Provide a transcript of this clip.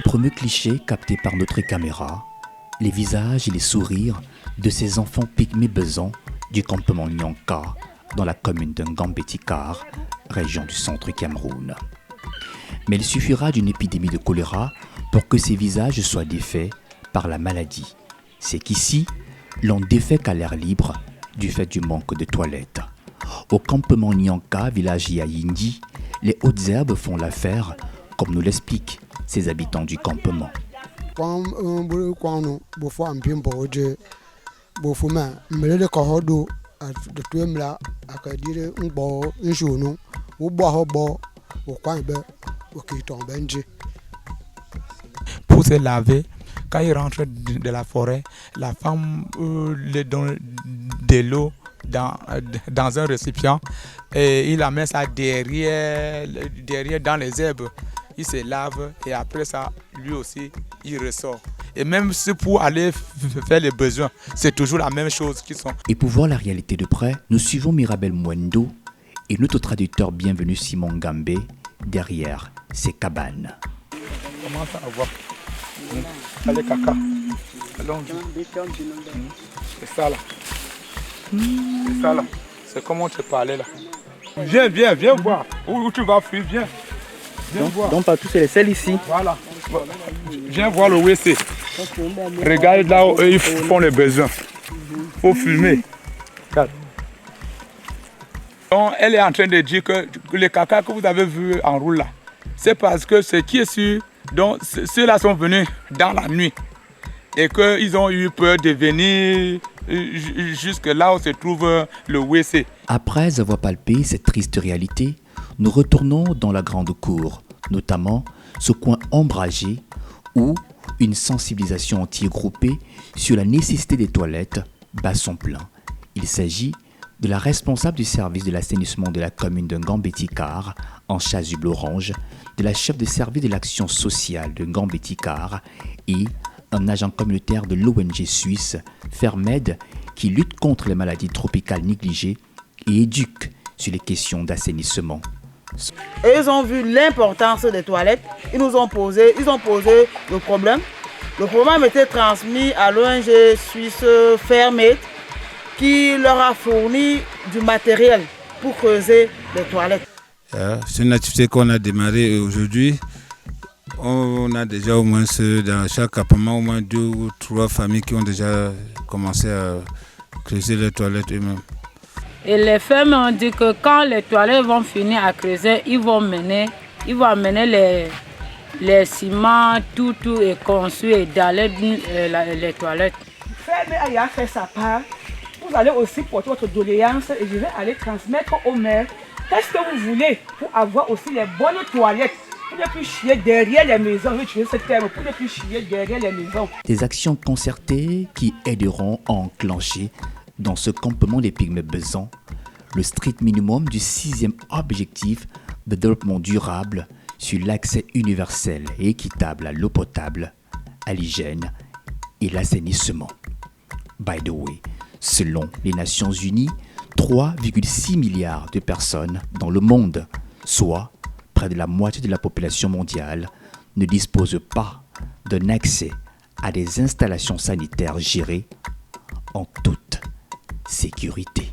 premier cliché capté par notre caméra, les visages et les sourires de ces enfants pygmées besants du campement Nyanka dans la commune de Ngambétikar, région du centre Cameroun. Mais il suffira d'une épidémie de choléra pour que ces visages soient défaits par la maladie. C'est qu'ici, l'on défait qu'à l'air libre du fait du manque de toilettes. Au campement Nyanka, village Yayindi, les hautes herbes font l'affaire, comme nous l'expliquent ces habitants du campement. Pour se laver, quand ils rentrent de la forêt, la femme les donne de l'eau dans un récipient et il la met ça derrière dans les herbes. Il se lave et après ça, lui aussi, il ressort. Et même si pour aller faire les besoins, c'est toujours la même chose qu'ils sont. Et pour voir la réalité de près, nous suivons Mirabel Mwendo et notre traducteur bienvenu Simon Gambé derrière ces cabanes. Comment ça va voir? Allez, caca. Allons. C'est ça là. C'est ça là. C'est comment tu parlais là. Viens voir. Où tu vas fuir, viens. Donc partout c'est les selles ici. Voilà. Viens voir le WC. Regarde là où eux, ils font les besoins. Faut fumer. Regarde. Donc elle est en train de dire que les caca que vous avez vu en roule là, c'est parce que ce qui est sûr, donc ceux-là sont venus dans la nuit et qu'ils ont eu peur de venir jusque là où se trouve le WC. Après avoir palpé cette triste réalité, nous retournons dans la grande cour, notamment ce coin ombragé où une sensibilisation entière groupée sur la nécessité des toilettes bat son plein. Il s'agit de la responsable du service de l'assainissement de la commune de Ngambétikar en Chasuble-Orange, de la chef de service de l'action sociale de Ngambétikar et un agent communautaire de l'ONG suisse Fermed qui lutte contre les maladies tropicales négligées et éduque sur les questions d'assainissement. Et ils ont vu l'importance des toilettes, ils ont posé le problème. Le problème était transmis à l'ONG suisse Fermed qui leur a fourni du matériel pour creuser les toilettes. C'est une activité qu'on a démarrée aujourd'hui. On a déjà au moins dans chaque campement au moins 2 ou 3 familles qui ont déjà commencé à creuser les toilettes eux-mêmes. Et les femmes ont dit que quand les toilettes vont finir à creuser, ils vont amener les ciments, tout est construit et d'aller les toilettes. Fermed a fait sa part. Vous allez aussi porter votre doléance et je vais aller transmettre au maire. Qu'est-ce que vous voulez pour avoir aussi les bonnes toilettes? Pour ne plus chier derrière les maisons. Je vais utiliser ce terme, pour ne plus chier derrière les maisons. Des actions concertées qui aideront à enclencher dans ce campement des pygmées besants le strict minimum du 6e objectif de développement durable sur l'accès universel et équitable à l'eau potable, à l'hygiène et l'assainissement. By the way, selon les Nations Unies, 3,6 milliards de personnes dans le monde, soit près de la moitié de la population mondiale, ne disposent pas d'un accès à des installations sanitaires gérées en toute sécurité.